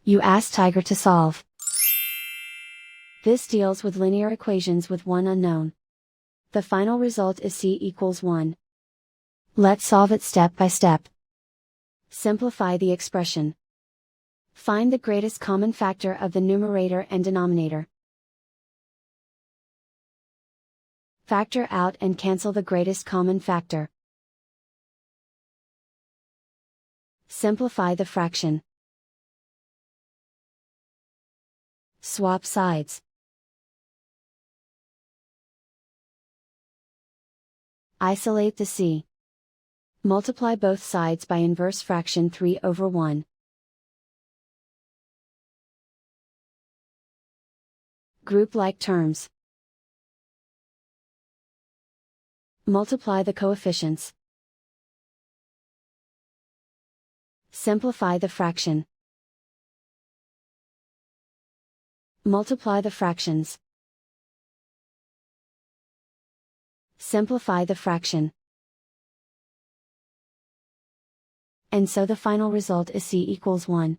You ask Tiger to solve. This deals with linear equations with one unknown. The final result is c equals 1. Let's solve it step by step. Simplify the expression. Find the greatest common factor of the numerator and denominator. Factor out and cancel the greatest common factor. Simplify the fraction. Swap sides. Isolate the c. Multiply both sides by inverse fraction 3/1. Group like terms. Multiply the coefficients. Simplify the fraction. Multiply the fractions. Simplify the fraction. And so the final result is c equals 1.